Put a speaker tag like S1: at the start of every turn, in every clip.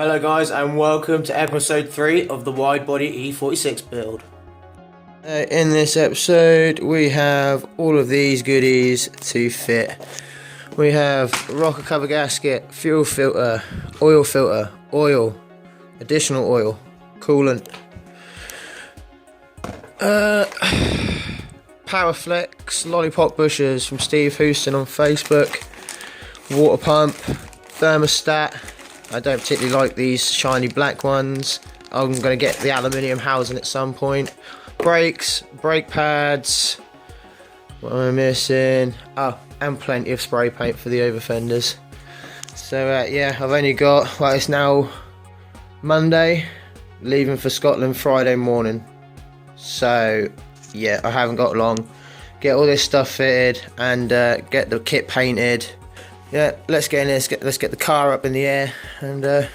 S1: Hello guys and welcome to episode 3 of the Widebody E46 build. In this episode we have all of these goodies to fit. We have rocker cover gasket, fuel filter, oil, additional oil, coolant, power flex, lollipop bushes from Steve Houston on Facebook, water pump, thermostat. I don't particularly like these shiny black ones. I'm going to get the aluminium housing at some point. Brakes, brake pads. What am I missing? Oh, and plenty of spray paint for the over fenders. So yeah, I've only got, well, it's now Monday, leaving for Scotland Friday morning. So yeah, I haven't got long. Get all this stuff fitted and get the kit painted. Yeah, let's get in this. Let's get the car up in the air and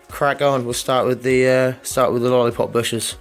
S1: crack on. We'll start with the lollipop bushes.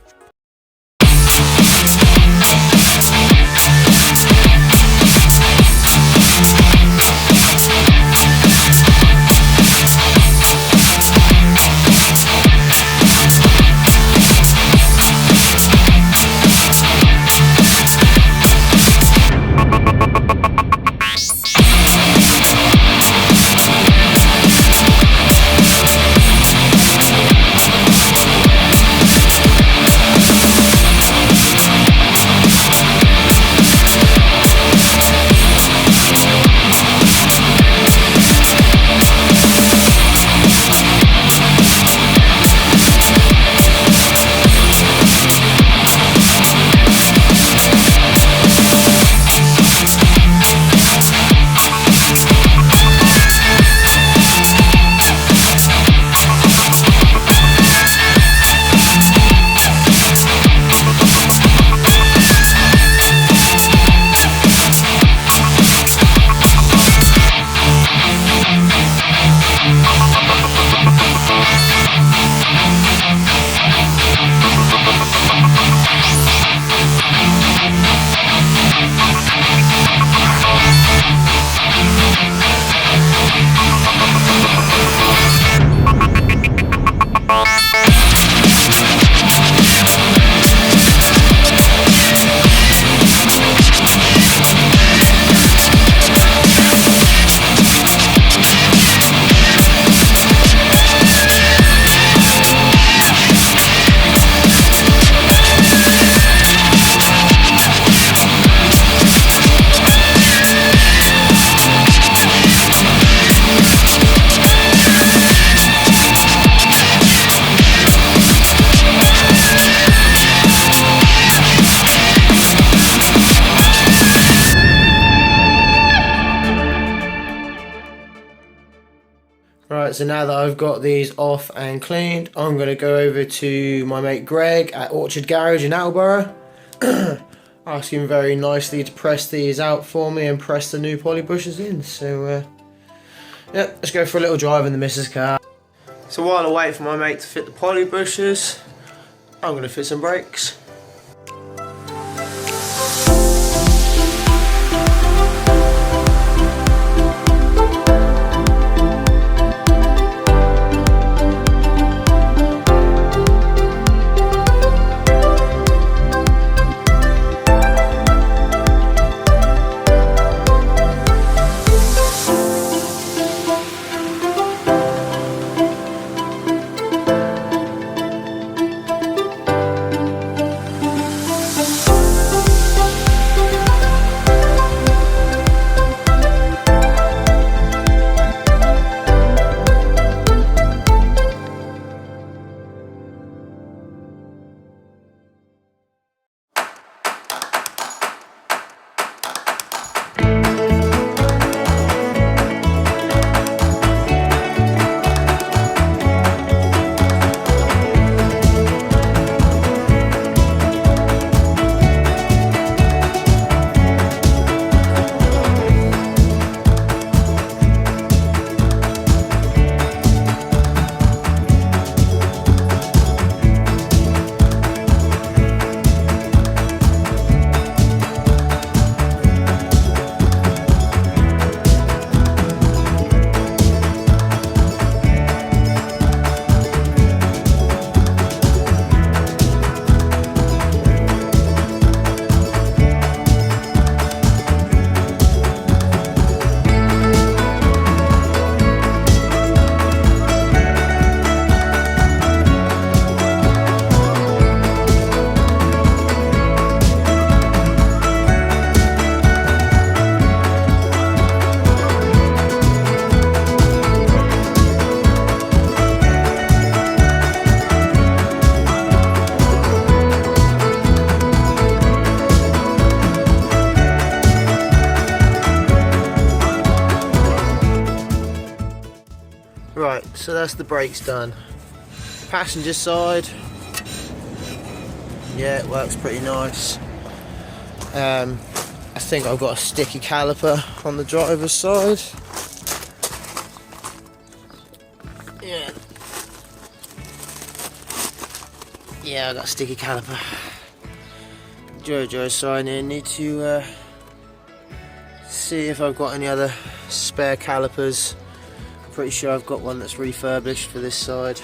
S1: Right, so now that I've got these off and cleaned, I'm going to go over to my mate Greg at Orchard Garage in Attleborough. Ask him very nicely to press these out for me and press the new poly bushes in. So, yeah, let's go for a little drive in the missus car. So while I wait for my mate to fit the poly bushes, I'm going to fit some brakes. that's the brakes done. Passenger side, yeah, it works pretty nice. I think I've got a sticky caliper on the driver's side. Yeah, I got a sticky caliper. Jojo's side here, need to see if I've got any other spare calipers. I'm pretty sure I've got one that's refurbished for this side.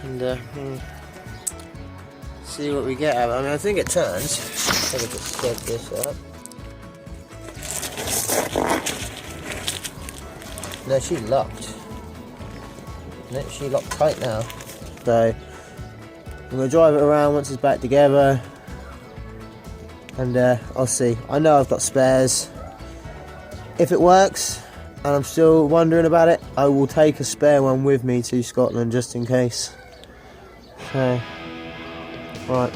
S1: And see what we get out of it. I mean, I think it turns. Let me just set this up. No, she's locked. No, she's locked tight now. So I'm going to drive it around once it's back together, and I'll see. I know I've got spares. If it works and I'm still wondering about it, I will take a spare one with me to Scotland just in case. So, right,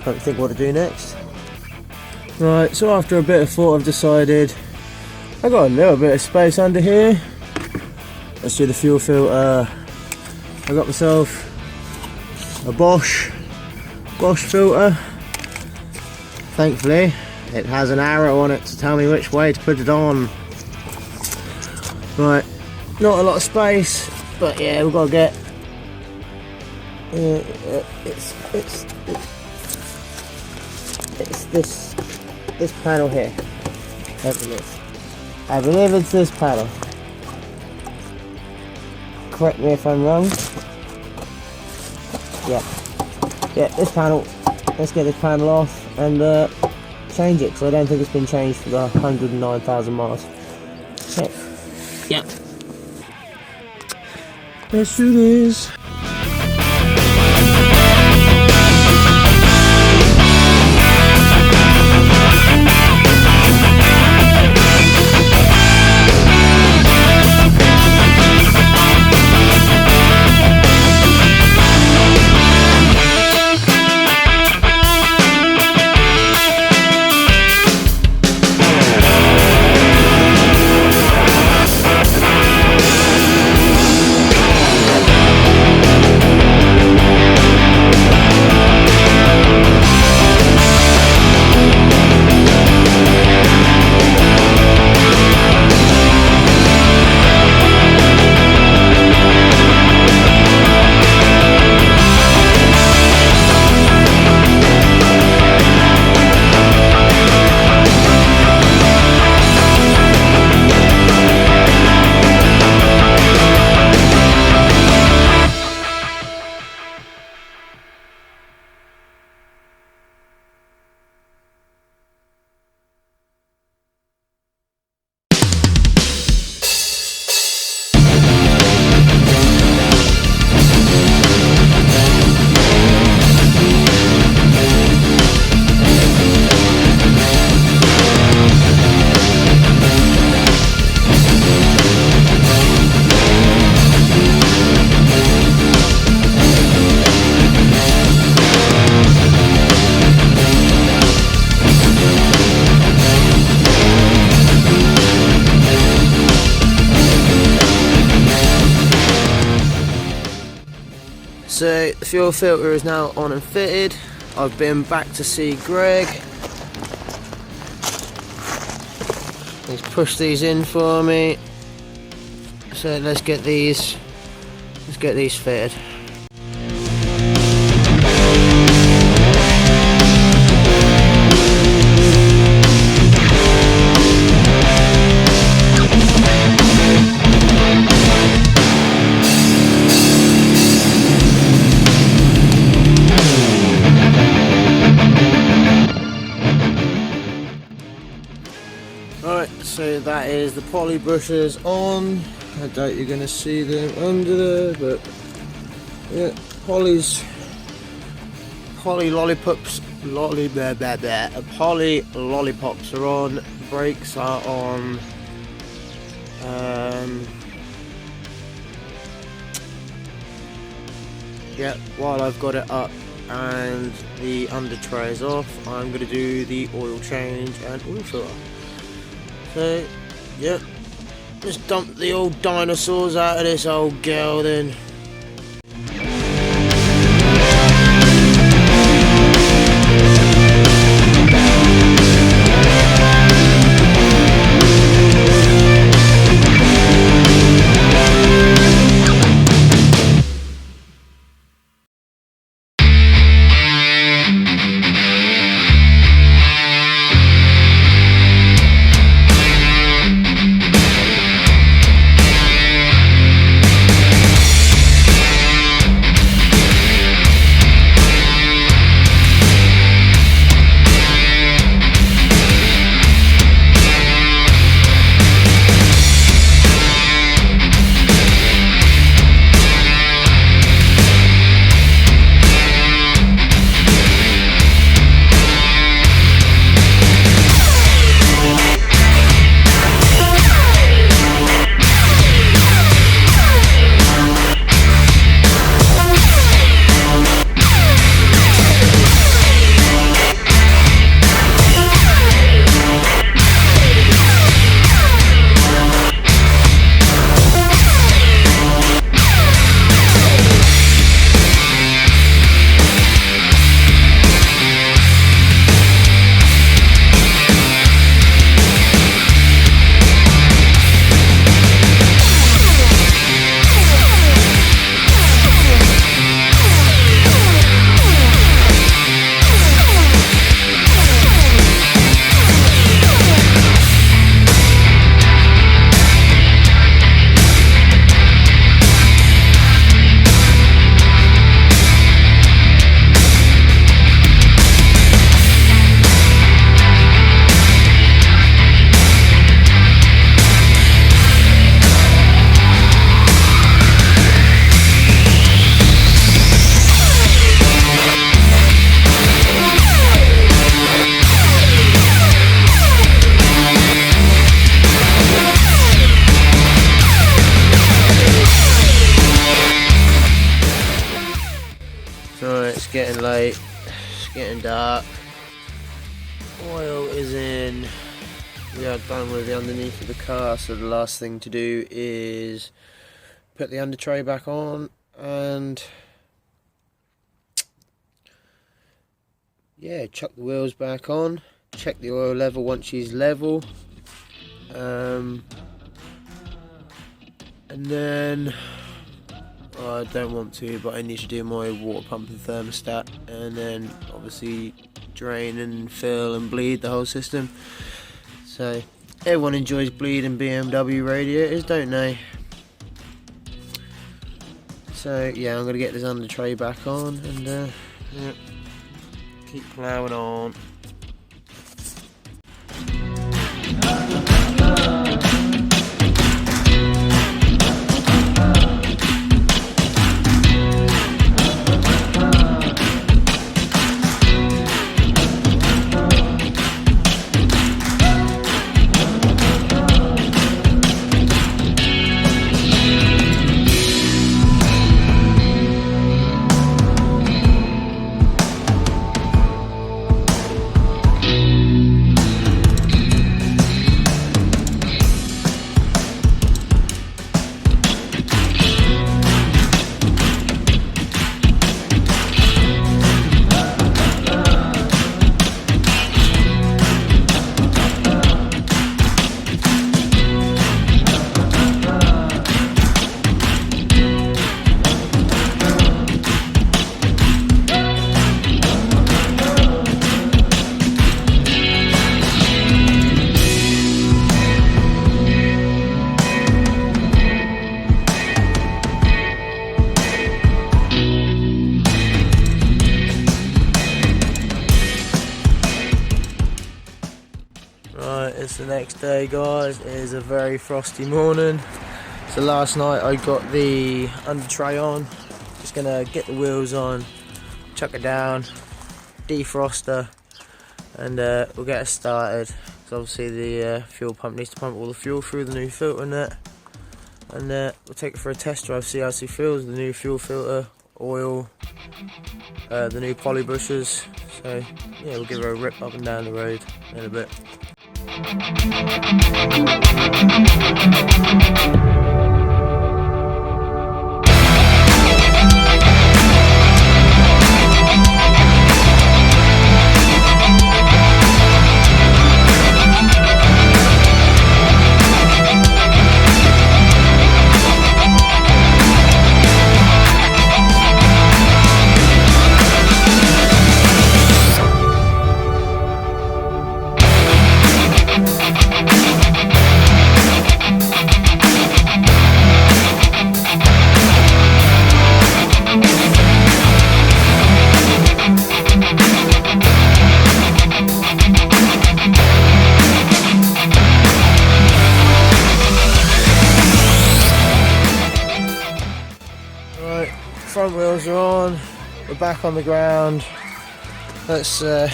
S1: can't think what to do next. Right, so after a bit of thought, I've decided I've got a little bit of space under here. Let's do the fuel filter. I got myself a Bosch filter. Thankfully, it has an arrow on it to tell me which way to put it on. Right, not a lot of space, but yeah, we've got to get. It's this panel here. I believe it's this panel. Correct me if I'm wrong. Yeah, this panel. Let's get this panel off and change it, because I don't think it's been changed for the 109,000 miles. Okay. Yeah. Let's do this. So the fuel filter is now on and fitted. I've been back to see Greg. He's pushed these in for me. So let's get these fitted. So that is the poly brushes on. I doubt you're going to see them under there, but yeah, poly lollipops, poly lollipops are on. Brakes are on. Yeah, while I've got it up and the under tray is off, I'm going to do the oil change and oil filter. So, yeah, Let's dump the old dinosaurs out of this old girl then. It's getting late, it's getting dark, oil is in, we are done with the underneath of the car, so the last thing to do is put the under tray back on and yeah, chuck the wheels back on, check the oil level once she's level, and then I don't want to, but I need to do my water pump and thermostat, and then obviously drain and fill and bleed the whole system. So everyone enjoys bleeding BMW radiators, don't they? So yeah, I'm going to get this under tray back on and yeah, keep ploughing on. It's the next day, guys. It is a very frosty morning. So last night I got the under tray on. Just gonna get the wheels on, chuck it down, defrost her, and we'll get it started. So obviously the fuel pump needs to pump all the fuel through the new filter net, and we'll take it for a test drive, see how she feels. The new fuel filter, oil, the new poly bushes. So yeah, we'll give her a rip up and down the road in a bit. Front wheels are on, we're back on the ground. Let's see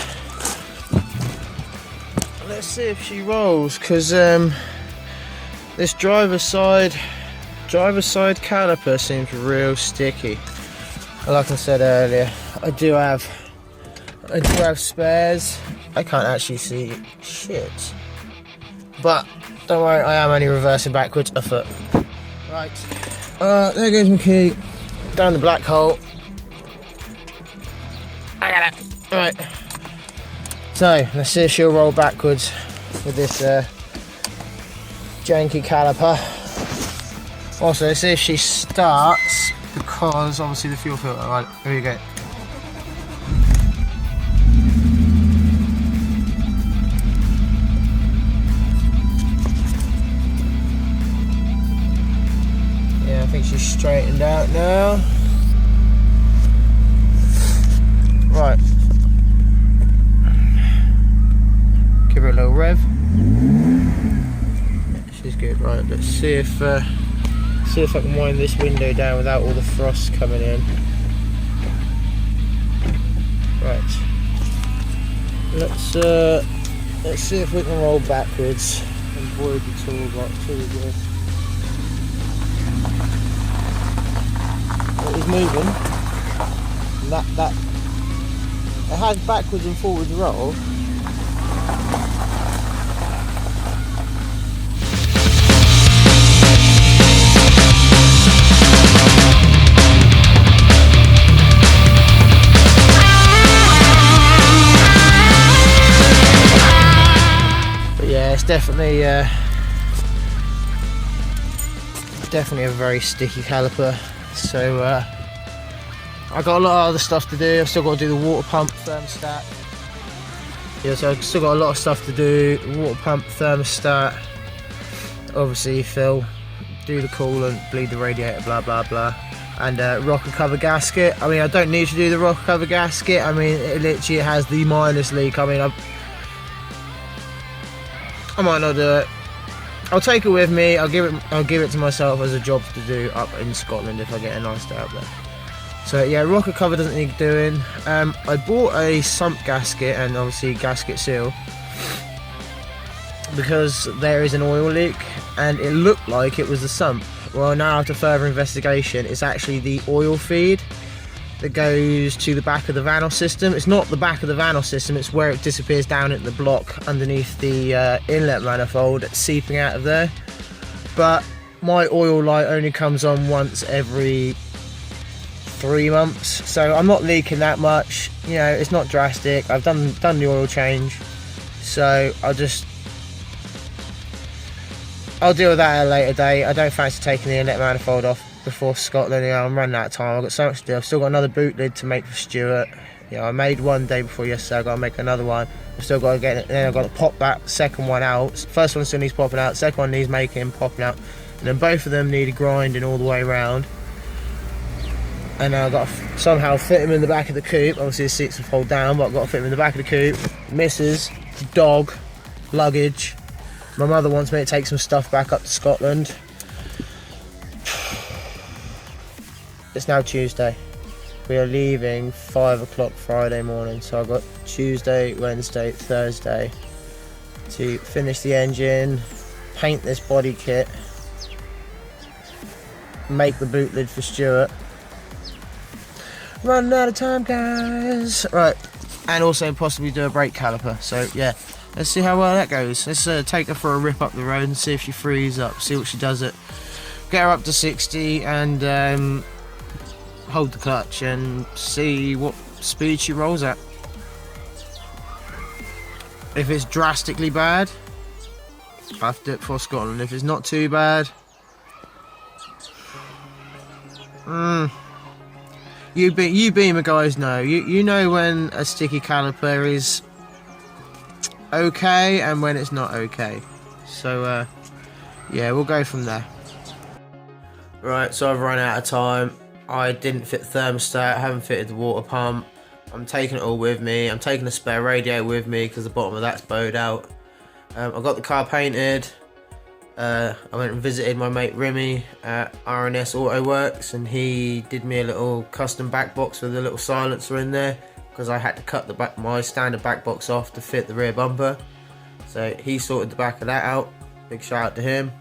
S1: if she rolls, because this driver's side caliper seems real sticky. Like I said earlier, I do have spares. I can't actually see shit, but don't worry, I am only reversing backwards a foot. Right, there goes my key. Down the black hole. I got it. Alright. So, let's see if she'll roll backwards with this janky caliper. Also, let's see if she starts, because obviously the fuel filter. Right, here you go. I think she's straightened out now. Right. Give her a little rev. Yeah, she's good. Right, let's see if I can wind this window down without all the frost coming in. Right. Let's see if we can roll backwards and avoid the toolbox. Here we go. It was moving. That it has backwards and forwards roll. But yeah, it's definitely a very sticky caliper. So I got a lot of other stuff to do. I've still got to do the water pump thermostat. Yeah, so I've still got a lot of stuff to do. Water pump thermostat. Obviously fill, do the coolant, bleed the radiator, blah blah blah. And rocker cover gasket. I mean, I don't need to do the rocker cover gasket. I mean, it literally has the minus leak. I mean, I might not do it. I'll take it with me. I'll give it to myself as a job to do up in Scotland if I get a nice day up there. So yeah, rocker cover doesn't need doing. I bought a sump gasket and obviously gasket seal because there is an oil leak and it looked like it was the sump. Well, now after further investigation, it's actually the oil feed that goes to the back of the Vanos system. It's not the back of the Vanos system, it's where it disappears down into the block underneath the inlet manifold, seeping out of there. But my oil light only comes on once every 3 months, so I'm not leaking that much. You know, it's not drastic. I've done the oil change, so I'll deal with that at a later date. I don't fancy taking the inlet manifold off before Scotland. You know, I'm running out of time. I've got so much to do. I've still got another boot lid to make for Stuart. You know, I made one day before yesterday. I've got to make another one. I've still got to get it. Then I've got to pop that second one out. First one still needs popping out. Second one needs making, popping out. And then both of them need grinding all the way around. And I've got to somehow fit them in the back of the coupe. Obviously the seats will fold down, but I've got to fit them in the back of the coupe. Missus, dog, luggage. My mother wants me to take some stuff back up to Scotland. It's now Tuesday. We are leaving 5 o'clock Friday morning, so I've got Tuesday, Wednesday, Thursday to finish the engine, paint this body kit, make the boot lid for Stuart. Running out of time, guys. Right, and also possibly do a brake caliper. So yeah, let's see how well that goes. Let's take her for a rip up the road and see if she frees up, see what she does it. Get her up to 60 and hold the clutch and see what speed she rolls at. If it's drastically bad, I have to do it for Scotland. If it's not too bad, you Beamer guys know. You know when a sticky caliper is okay and when it's not okay. So yeah, we'll go from there. Right, so I've run out of time. I didn't fit the thermostat, haven't fitted the water pump. I'm taking it all with me. I'm taking a spare radio with me because the bottom of that's bowed out. I got the car painted. I went and visited my mate Remy at R&S Auto Works, and he did me a little custom back box with a little silencer in there because I had to cut my standard back box off to fit the rear bumper. So he sorted the back of that out. Big shout out to him.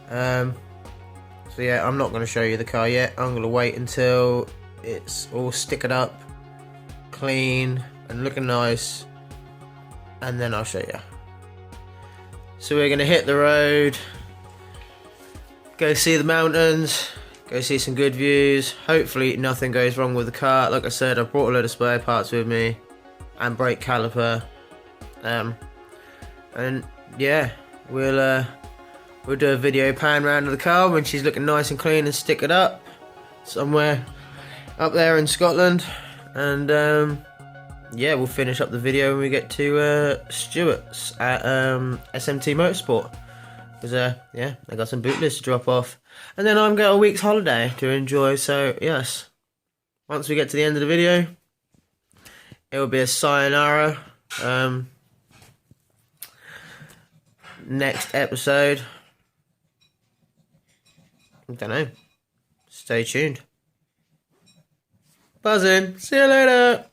S1: So yeah, I'm not going to show you the car yet. I'm going to wait until it's all stickered up, clean and looking nice, and then I'll show you. So we're going to hit the road, go see the mountains, go see some good views. Hopefully nothing goes wrong with the car. Like I said, I brought a load of spare parts with me and brake caliper, and yeah, we'll do a video pan round of the car when she's looking nice and clean and stick it up somewhere up there in Scotland, and yeah, we'll finish up the video when we get to Stewart's at SMT Motorsport, because yeah, I got some boot lists to drop off, and then I've got a week's holiday to enjoy. So yes, once we get to the end of the video, it will be a sayonara. Next episode, I don't know. Stay tuned. Buzzing. See you later.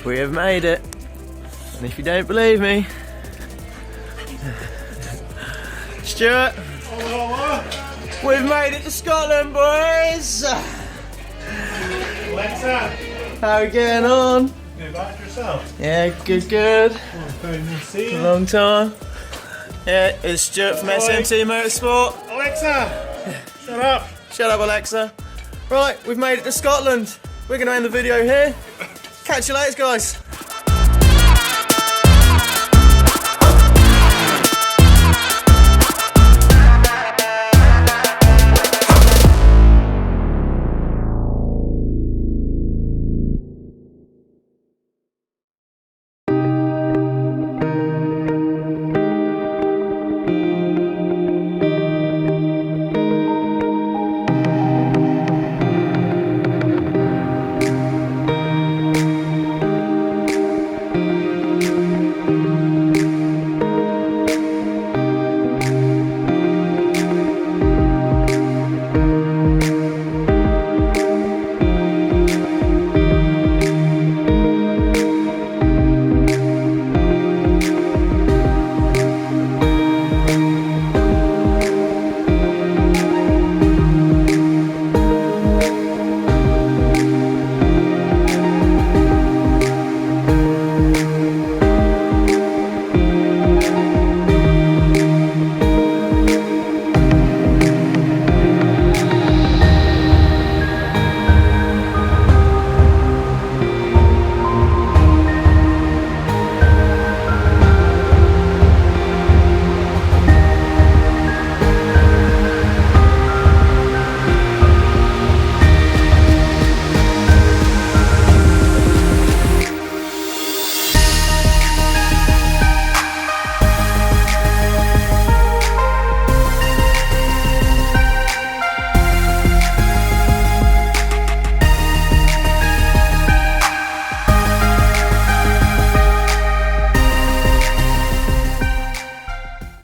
S1: We have made it, and if you don't believe me, Stuart, we've made it to Scotland, boys.
S2: Alexa,
S1: How are we getting on?
S2: go back to yourself.
S1: Yeah, good.
S2: A
S1: Long time. Yeah, it's Stuart from SMT Motorsport.
S2: Alexa, shut up.
S1: Shut up, Alexa. Right, we've made it to Scotland. We're going to end the video here. Catch you later, guys.